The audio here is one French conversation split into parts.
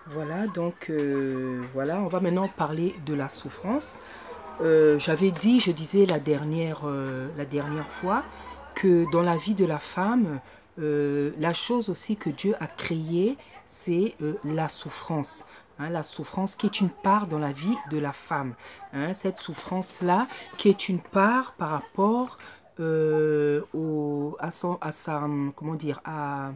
Voilà, donc voilà, on va maintenant parler de la souffrance. J'avais dit, je disais la dernière fois, que dans la vie de la femme, la chose aussi que Dieu a créée, c'est la souffrance. Hein, la souffrance qui est une part dans la vie de la femme. Hein, cette souffrance-là qui est une part par rapport à sa, comment dire, à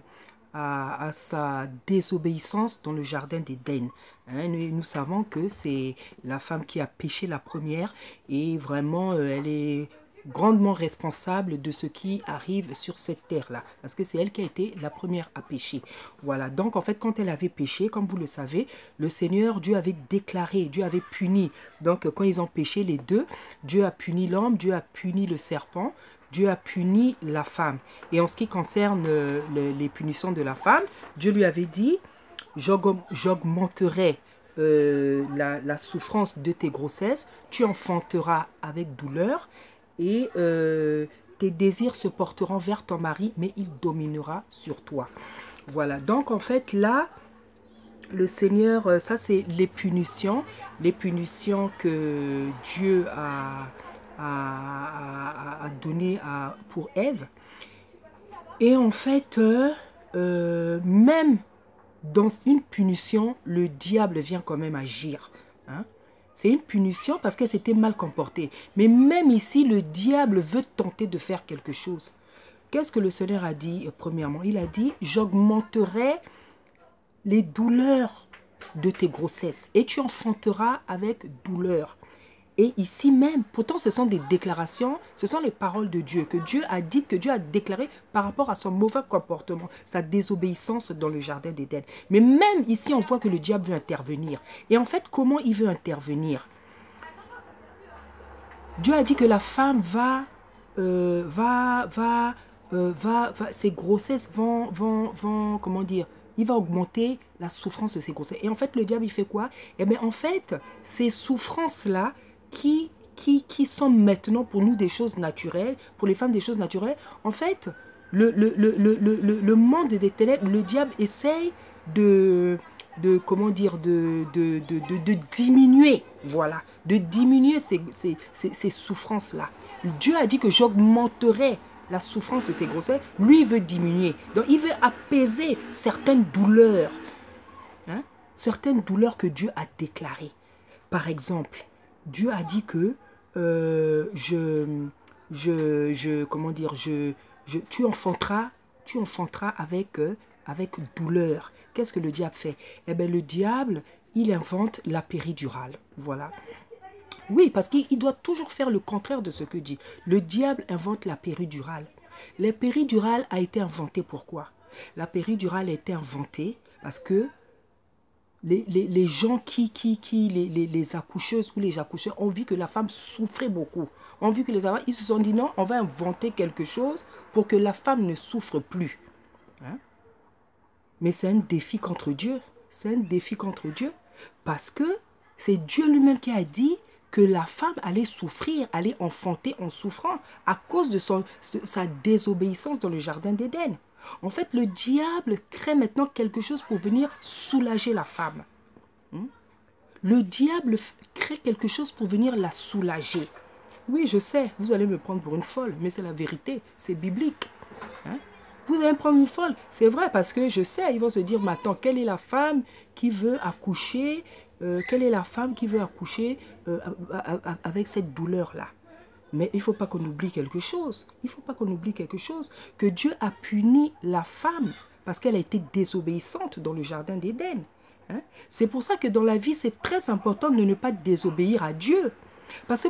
sa désobéissance dans le jardin d'Éden. Hein, nous savons que c'est la femme qui a péché la première et vraiment elle est grandement responsable de ce qui arrive sur cette terre-là. Parce que c'est elle qui a été la première à pécher. Voilà, donc en fait quand elle avait péché, comme vous le savez, le Seigneur, Dieu avait déclaré, Dieu avait puni. Donc quand ils ont péché les deux, Dieu a puni l'homme, Dieu a puni le serpent, Dieu a puni la femme. Et en ce qui concerne les punitions de la femme, Dieu lui avait dit, j'augmenterai la souffrance de tes grossesses, tu enfanteras avec douleur et tes désirs se porteront vers ton mari, mais il dominera sur toi. Voilà, donc en fait là, le Seigneur, ça c'est les punitions que Dieu a données pour Ève. Et en fait, même dans une punition, le diable vient quand même agir. Hein? C'est une punition parce qu'elle s'était mal comportée. Mais même ici, le diable veut tenter de faire quelque chose. Qu'est-ce que le Seigneur a dit premièrement? Il a dit, j'augmenterai les douleurs de tes grossesses et tu enfanteras avec douleur. Et ici même, pourtant ce sont des déclarations, ce sont les paroles de Dieu, que Dieu a dit, que Dieu a déclaré par rapport à son mauvais comportement, sa désobéissance dans le jardin d'Éden. Mais même ici, on voit que le diable veut intervenir. Et en fait, comment il veut intervenir? Dieu a dit que la femme ses grossesses vont, comment dire, il va augmenter la souffrance de ses grossesses. Et en fait, le diable, il fait quoi? Eh bien, en fait, ces souffrances-là qui sont maintenant pour nous des choses naturelles, pour les femmes des choses naturelles, en fait, le monde des ténèbres, le diable essaye comment dire, de diminuer, voilà, de diminuer ces souffrances-là. Dieu a dit que j'augmenterai la souffrance de tes grossesses. Lui, il veut diminuer. Donc, il veut apaiser certaines douleurs. Hein? Certaines douleurs que Dieu a déclarées. Par exemple, Dieu a dit que comment dire, tu enfanteras avec douleur. Qu'est-ce que le diable fait? Eh bien, le diable, il invente la péridurale. Voilà. Oui, parce qu'il doit toujours faire le contraire de ce que dit. Le diable invente la péridurale. La péridurale a été inventée pourquoi? La péridurale a été inventée parce que les gens les accoucheuses ou les accoucheurs ont vu que la femme souffrait beaucoup. Ont vu que ils se sont dit non, on va inventer quelque chose pour que la femme ne souffre plus. Hein? Mais c'est un défi contre Dieu. C'est un défi contre Dieu. Parce que c'est Dieu lui-même qui a dit que la femme allait souffrir, allait enfanter en souffrant à cause de sa désobéissance dans le jardin d'Éden. En fait, le diable crée maintenant quelque chose pour venir soulager la femme. Le diable crée quelque chose pour venir la soulager. Oui, je sais, vous allez me prendre pour une folle, mais c'est la vérité, c'est biblique. Hein? Vous allez me prendre une folle, c'est vrai, parce que je sais, ils vont se dire, mais attends, quelle est la femme qui veut accoucher quelle est la femme qui veut accoucher avec cette douleur-là? Mais il ne faut pas qu'on oublie quelque chose. Il ne faut pas qu'on oublie quelque chose. Que Dieu a puni la femme parce qu'elle a été désobéissante dans le jardin d'Éden. Hein? C'est pour ça que dans la vie, c'est très important de ne pas désobéir à Dieu. Parce que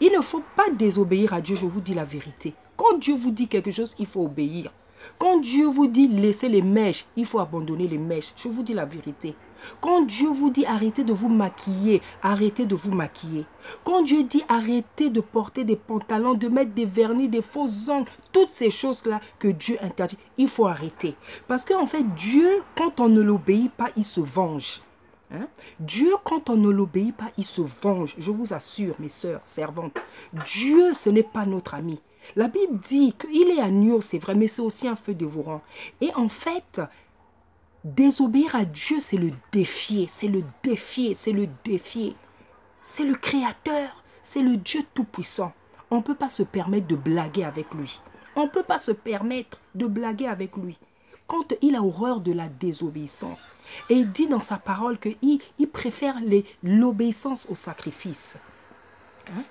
il ne faut pas désobéir à Dieu, je vous dis la vérité. Quand Dieu vous dit quelque chose, il faut obéir. Quand Dieu vous dit laissez les mèches, il faut abandonner les mèches. Je vous dis la vérité. Quand Dieu vous dit arrêtez de vous maquiller, arrêtez de vous maquiller. Quand Dieu dit arrêtez de porter des pantalons, de mettre des vernis, des faux ongles, toutes ces choses-là que Dieu interdit, il faut arrêter. Parce qu'en fait, Dieu, quand on ne l'obéit pas, il se venge. Hein? Dieu, quand on ne l'obéit pas, il se venge. Je vous assure, mes sœurs, servantes. Dieu, ce n'est pas notre ami. La Bible dit qu'il est agneau, c'est vrai, mais c'est aussi un feu dévorant. Et en fait, Désobéir à Dieu, c'est le défier, c'est le défier, c'est le défier. C'est le Créateur, c'est le Dieu Tout-Puissant. On ne peut pas se permettre de blaguer avec lui. On ne peut pas se permettre de blaguer avec lui. Quand il a horreur de la désobéissance, et il dit dans sa parole qu'il préfère l'obéissance au sacrifice. Hein?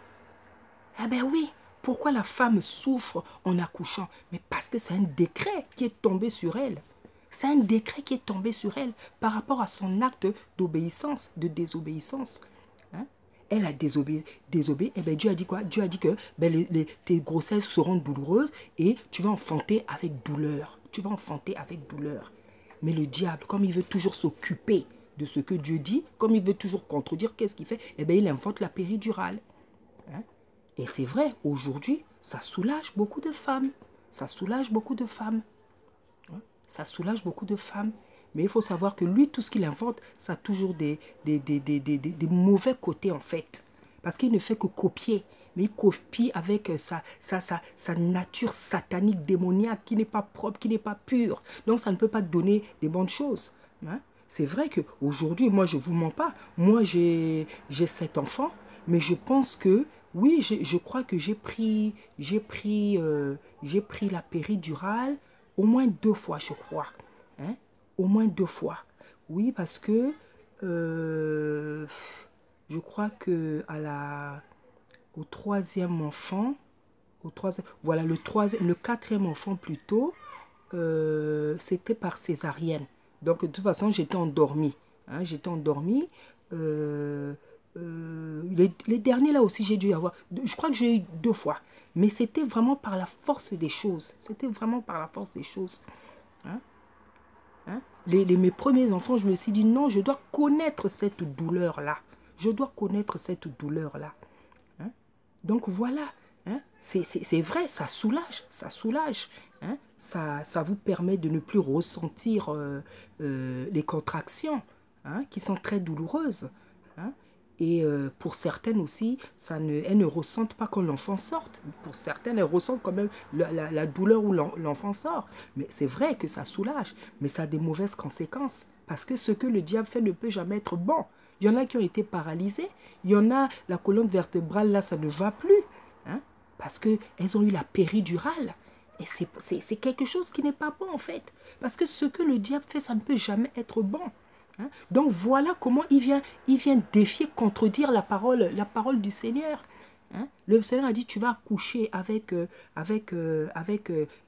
Ah ben oui, pourquoi la femme souffre en accouchant? Mais parce que c'est un décret qui est tombé sur elle. C'est un décret qui est tombé sur elle par rapport à son acte d'obéissance, de désobéissance. Hein? Elle a désobéi. Et ben Dieu a dit quoi? Dieu a dit que ben tes grossesses seront douloureuses et tu vas enfanter avec douleur. Tu vas enfanter avec douleur. Mais le diable, comme il veut toujours s'occuper de ce que Dieu dit, comme il veut toujours contredire, qu'est-ce qu'il fait? Eh bien, il invente la péridurale. Hein? Et c'est vrai, aujourd'hui, ça soulage beaucoup de femmes. Ça soulage beaucoup de femmes. Ça soulage beaucoup de femmes. Mais il faut savoir que lui, tout ce qu'il invente, ça a toujours des mauvais côtés en fait. Parce qu'il ne fait que copier. Mais il copie avec sa nature satanique, démoniaque, qui n'est pas propre, qui n'est pas pure. Donc ça ne peut pas donner des bonnes choses. Hein? C'est vrai qu'aujourd'hui, moi je ne vous mens pas. Moi j'ai 7 enfants. Mais je pense que, oui, je crois que j'ai pris la péridurale au moins 2 fois, je crois. Hein? Au moins 2 fois. Oui, parce que je crois que au 3e enfant, voilà, le 4e enfant plutôt, c'était par césarienne. Donc, de toute façon, j'étais endormie. Hein, j'étais endormie. Les derniers, là aussi, j'ai dû y avoir. Je crois que j'ai eu 2 fois. Mais c'était vraiment par la force des choses. C'était vraiment par la force des choses. Hein? Hein? Mes premiers enfants, je me suis dit, non, je dois connaître cette douleur-là. Je dois connaître cette douleur-là. Hein? Donc voilà. Hein? C'est vrai, ça soulage. Ça soulage. Hein? Ça vous permet de ne plus ressentir les contractions, hein, qui sont très douloureuses. Hein? Et pour certaines aussi, elles ne ressentent pas quand l'enfant sorte. Pour certaines, elles ressentent quand même la douleur où l'enfant sort. Mais c'est vrai que ça soulage, mais ça a des mauvaises conséquences. Parce que ce que le diable fait ne peut jamais être bon. Il y en a qui ont été paralysés. Il y en a, la colonne vertébrale, là, ça ne va plus. Hein, parce qu'elles ont eu la péridurale. Et c'est quelque chose qui n'est pas bon, en fait. Parce que ce que le diable fait, ça ne peut jamais être bon. Hein? Donc voilà comment il vient défier, contredire la parole du Seigneur. Hein? Le Seigneur a dit, tu vas accoucher avec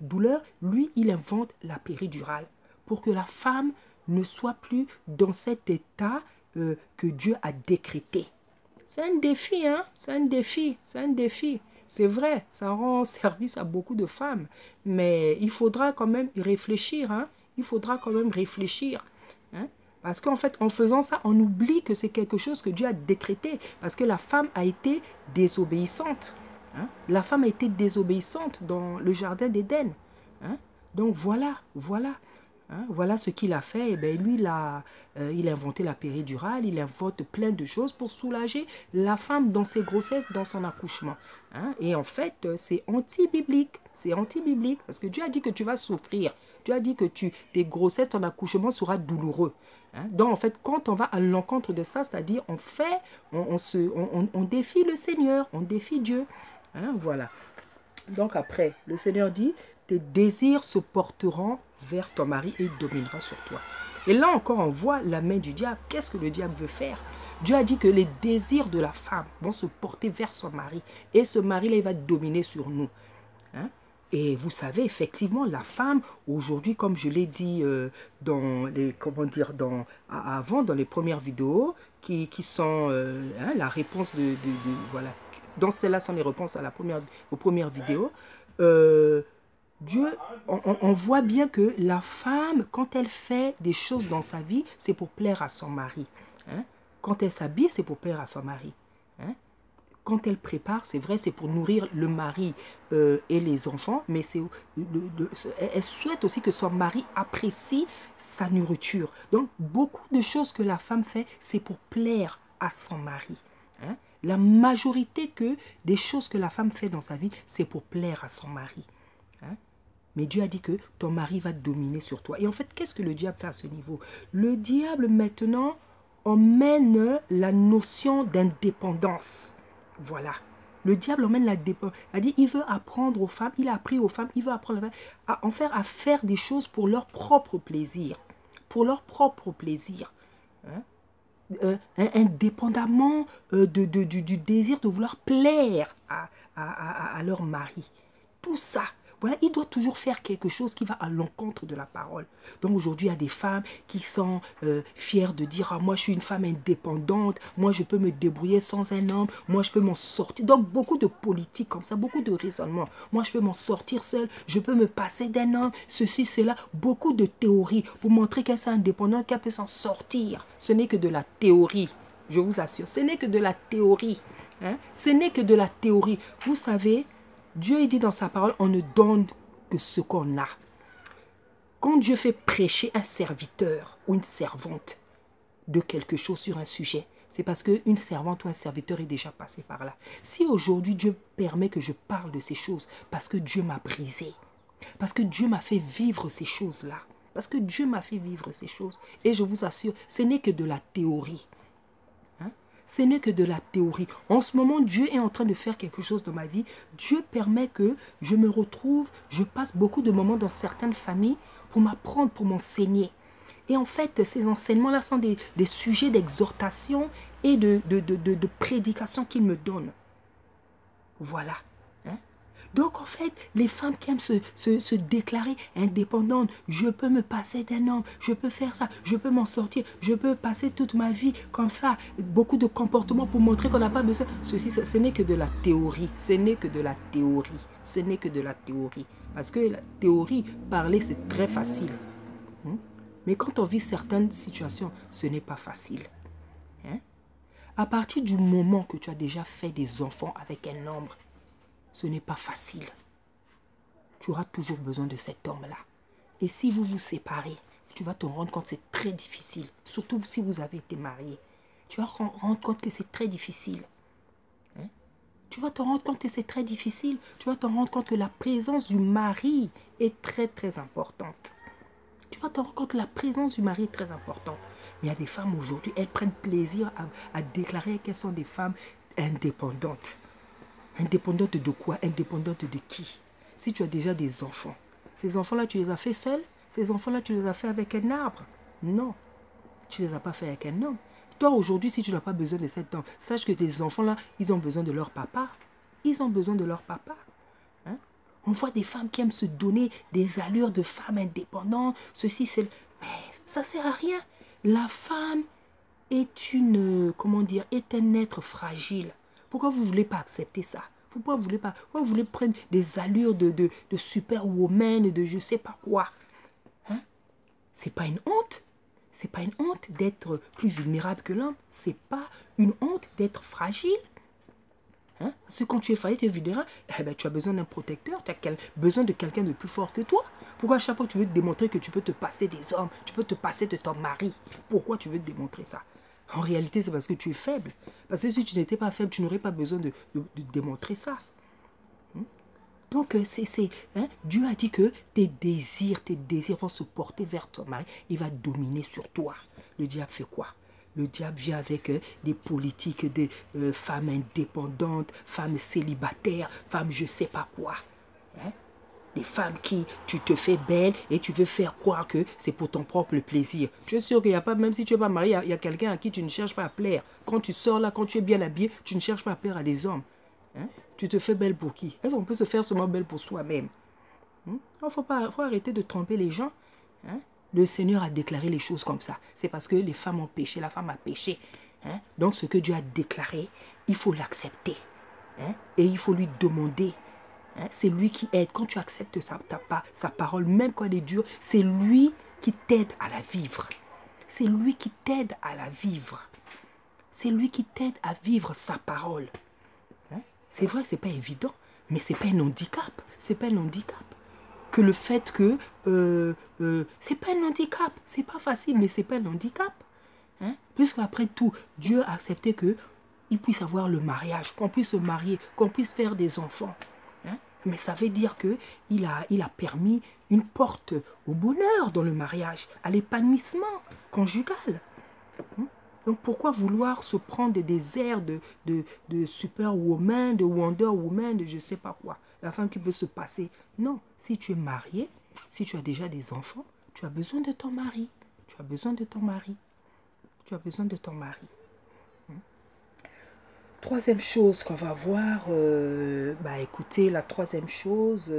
douleur. Lui, il invente la péridurale pour que la femme ne soit plus dans cet état que Dieu a décrété. C'est un défi, hein? C'est un défi, c'est un défi. C'est vrai, ça rend service à beaucoup de femmes. Mais il faudra quand même y réfléchir, hein? Il faudra quand même réfléchir. Hein? Parce qu'en fait, en faisant ça, on oublie que c'est quelque chose que Dieu a décrété. Parce que la femme a été désobéissante. Hein? La femme a été désobéissante dans le jardin d'Éden. Hein? Donc voilà, voilà. Hein? Voilà ce qu'il a fait. Et bien, lui, il a inventé la péridurale. Il invente plein de choses pour soulager la femme dans ses grossesses, dans son accouchement. Hein? Et en fait, c'est anti-biblique. C'est anti-biblique. Parce que Dieu a dit que tu vas souffrir. Dieu a dit que tes grossesses, ton accouchement sera douloureux. Hein? Donc, en fait, quand on va à l'encontre de ça, c'est-à-dire on défie le Seigneur, on défie Dieu. Hein? Voilà. Donc après, le Seigneur dit, tes désirs se porteront vers ton mari et il dominera sur toi. Et là encore, on voit la main du diable. Qu'est-ce que le diable veut faire? Dieu a dit que les désirs de la femme vont se porter vers son mari. Et ce mari-là, il va dominer sur nous. Hein? Et vous savez, effectivement, la femme, aujourd'hui, comme je l'ai dit avant, dans les premières vidéos, qui sont hein, la réponse voilà, dans celles-là sont les réponses aux premières vidéos, Dieu, on voit bien que la femme, quand elle fait des choses dans sa vie, c'est pour plaire à son mari. Hein? Quand elle s'habille, c'est pour plaire à son mari. Hein? Quand elle prépare, c'est vrai, c'est pour nourrir le mari et les enfants, mais elle souhaite aussi que son mari apprécie sa nourriture. Donc, beaucoup de choses que la femme fait, c'est pour plaire à son mari. Hein? La majorité des choses que la femme fait dans sa vie, c'est pour plaire à son mari. Hein? Mais Dieu a dit que ton mari va dominer sur toi. Et en fait, qu'est-ce que le diable fait à ce niveau? Le diable, maintenant, emmène la notion d'indépendance. Voilà. Le diable emmène la dépendance. Il a dit, il veut apprendre aux femmes, il a appris aux femmes, il veut apprendre aux femmes à faire des choses pour leur propre plaisir. Pour leur propre plaisir. Indépendamment du désir de vouloir plaire à leur mari. Tout ça. Voilà, il doit toujours faire quelque chose qui va à l'encontre de la parole. Donc aujourd'hui, il y a des femmes qui sont fières de dire « moi je suis une femme indépendante, moi je peux me débrouiller sans un homme, moi je peux m'en sortir ». Donc beaucoup de politique comme ça, beaucoup de raisonnements. Moi je peux m'en sortir seule, je peux me passer d'un homme, ceci, cela. Beaucoup de théories pour montrer qu'elle est indépendante, qu'elle peut s'en sortir. Ce n'est que de la théorie, je vous assure. Ce n'est que de la théorie. Ce n'est que de la théorie. Vous savez, Dieu dit dans sa parole, on ne donne que ce qu'on a. Quand Dieu fait prêcher un serviteur ou une servante de quelque chose sur un sujet, c'est parce qu'une servante ou un serviteur est déjà passé par là. Si aujourd'hui Dieu permet que je parle de ces choses, parce que Dieu m'a brisé, parce que Dieu m'a fait vivre ces choses-là, parce que Dieu m'a fait vivre ces choses, et je vous assure, ce n'est que de la théorie. Ce n'est que de la théorie. En ce moment, Dieu est en train de faire quelque chose dans ma vie. Dieu permet que je me retrouve, je passe beaucoup de moments dans certaines familles pour m'apprendre, pour m'enseigner. Et en fait, ces enseignements-là sont des sujets d'exhortation et de prédication qu'il me donne. Voilà. Donc en fait, les femmes qui aiment se déclarer indépendantes, je peux me passer d'un homme, je peux faire ça, je peux m'en sortir, je peux passer toute ma vie comme ça, beaucoup de comportements pour montrer qu'on n'a pas besoin. Ceci, ce n'est que de la théorie, ce n'est que de la théorie, ce n'est que de la théorie. Parce que la théorie, parler c'est très facile. Mais quand on vit certaines situations, ce n'est pas facile. À partir du moment que tu as déjà fait des enfants avec un homme, ce n'est pas facile. Tu auras toujours besoin de cet homme-là. Et si vous vous séparez, tu vas te rendre compte que c'est très difficile. Surtout si vous avez été marié. Tu vas te rendre compte que c'est très difficile. Tu vas te rendre compte que c'est très difficile. Tu vas te rendre compte que la présence du mari est très très importante. Tu vas te rendre compte que la présence du mari est très importante. Mais il y a des femmes aujourd'hui, elles prennent plaisir à déclarer qu'elles sont des femmes indépendantes. Indépendante de quoi? Indépendante de qui? Si tu as déjà des enfants, ces enfants-là, tu les as fait seuls? Ces enfants-là, tu les as fait avec un arbre? Non, tu ne les as pas fait avec un homme. Toi, aujourd'hui, si tu n'as pas besoin de cet homme, sache que tes enfants-là, ils ont besoin de leur papa. Ils ont besoin de leur papa. On voit des femmes qui aiment se donner des allures de femmes indépendantes. Ceci, c'est... Mais ça ne sert à rien. La femme est une... Comment dire? Est un être fragile. Pourquoi vous ne voulez pas accepter ça? Pourquoi vous voulez pas? Pourquoi vous voulez prendre des allures de superwoman, de je sais pas quoi? C'est pas une honte. C'est pas une honte d'être plus vulnérable que l'homme. C'est pas une honte d'être fragile. Parce que quand tu es fragile, tu es vulnérable, tu as besoin d'un protecteur, tu as besoin de quelqu'un de plus fort que toi. Pourquoi à chaque fois tu veux te démontrer que tu peux te passer des hommes, tu peux te passer de ton mari? Pourquoi tu veux te démontrer ça? En réalité, c'est parce que tu es faible. Parce que si tu n'étais pas faible, tu n'aurais pas besoin de démontrer ça. Donc, Dieu a dit que tes désirs vont se porter vers ton mari. Il va dominer sur toi. Le diable fait quoi? Le diable vient avec des politiques de femmes indépendantes, femmes célibataires, femmes je sais pas quoi. Les femmes qui, tu te fais belle et tu veux faire croire que c'est pour ton propre plaisir. Tu es sûr qu'il n'y a pas, même si tu n'es pas marié, il y a quelqu'un à qui tu ne cherches pas à plaire. Quand tu sors là, quand tu es bien habillé, tu ne cherches pas à plaire à des hommes. Tu te fais belle pour qui? Est-ce qu'on peut se faire seulement belle pour soi-même? Il faut arrêter de tromper les gens. Le Seigneur a déclaré les choses comme ça. C'est parce que les femmes ont péché, la femme a péché. Donc ce que Dieu a déclaré, il faut l'accepter. Et il faut lui demander. C'est lui qui aide. Quand tu acceptes sa parole, même quand elle est dure, c'est lui qui t'aide à la vivre. C'est lui qui t'aide à la vivre. C'est lui qui t'aide à vivre sa parole. C'est vrai, c'est pas évident, mais c'est pas un handicap. C'est pas un handicap. Que le fait que... c'est pas un handicap. C'est pas facile, mais c'est pas un handicap. Puisqu'après tout, Dieu a accepté que il puisse avoir le mariage, qu'on puisse se marier, qu'on puisse faire des enfants. Mais ça veut dire qu'il a permis une porte au bonheur dans le mariage, à l'épanouissement conjugal. Donc pourquoi vouloir se prendre des airs de superwoman, de Wonder Woman, de je ne sais pas quoi. La femme qui peut se passer. Non, si tu es marié, si tu as déjà des enfants, tu as besoin de ton mari. Tu as besoin de ton mari. Tu as besoin de ton mari. Troisième chose qu'on va voir, écoutez, la troisième chose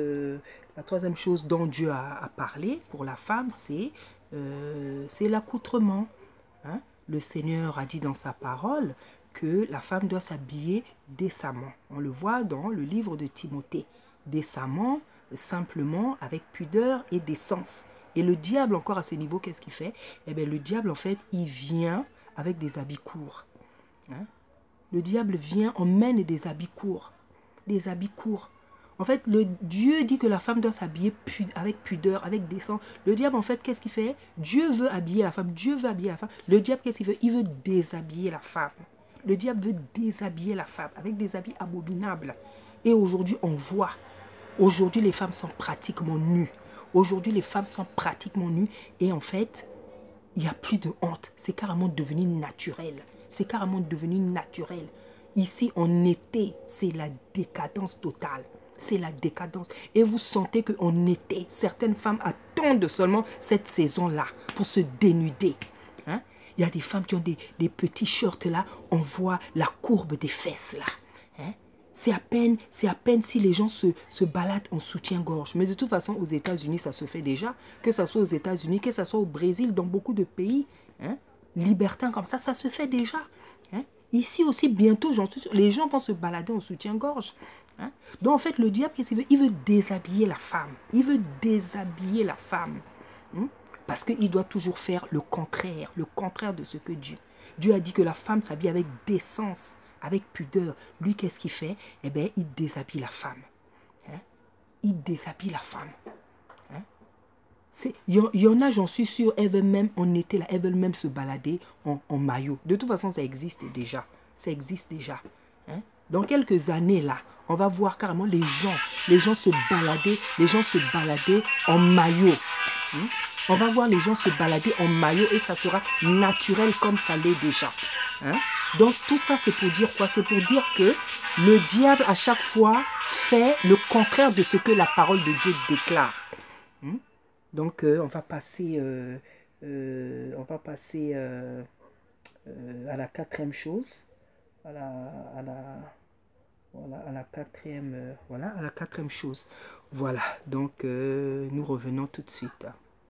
dont Dieu a parlé pour la femme, c'est l'accoutrement. Hein? Le Seigneur a dit dans sa parole que la femme doit s'habiller décemment. On le voit dans le livre de Timothée. Décemment, simplement, avec pudeur et décence. Et le diable, encore à ce niveau, qu'est-ce qu'il fait? Eh bien, le diable, en fait, il vient avec des habits courts. Hein? Le diable vient, emmène des habits courts. Des habits courts. En fait, Dieu dit que la femme doit s'habiller avec pudeur, avec décence. Le diable, en fait, qu'est-ce qu'il fait? Dieu veut habiller la femme. Dieu veut habiller la femme. Le diable, qu'est-ce qu'il veut? Il veut déshabiller la femme. Le diable veut déshabiller la femme avec des habits abominables. Et aujourd'hui, on voit. Aujourd'hui, les femmes sont pratiquement nues. Aujourd'hui, les femmes sont pratiquement nues. Et en fait, il n'y a plus de honte. C'est carrément devenu naturel. C'est carrément devenu naturel. Ici, en été, c'est la décadence totale. C'est la décadence. Et vous sentez qu'en été, certaines femmes attendent seulement cette saison-là pour se dénuder. Hein? Il y a des femmes qui ont des petits shorts là. On voit la courbe des fesses là. Hein? C'est à peine si les gens se baladent en soutien-gorge. Mais de toute façon, aux États-Unis, ça se fait déjà. Que ce soit aux États-Unis, que ce soit au Brésil, dans beaucoup de pays, hein, libertins comme ça se fait déjà. Hein. Ici aussi, bientôt, les gens vont se balader en soutien-gorge. Hein. Donc, en fait, le diable, qu'est-ce qu'il veut? Il veut déshabiller la femme. Il veut déshabiller la femme. Hein. Parce qu'il doit toujours faire le contraire de ce que Dieu a dit que la femme s'habille avec décence, avec pudeur. Lui, qu'est-ce qu'il fait? Eh bien, il déshabille la femme. Hein? Il déshabille la femme. Hein? Il y en a, j'en suis sûr, elles veulent même, en été, là, elles veulent même se balader en maillot. De toute façon, ça existe déjà. Ça existe déjà. Hein? Dans quelques années, là, on va voir carrément les gens se balader en maillot. Hein? On va voir les gens se balader en maillot et ça sera naturel comme ça l'est déjà. Hein? Donc tout ça c'est pour dire quoi? C'est pour dire que le diable à chaque fois fait le contraire de ce que la parole de Dieu déclare. Donc on va passer à la quatrième chose. À la quatrième chose. Voilà, donc nous revenons tout de suite.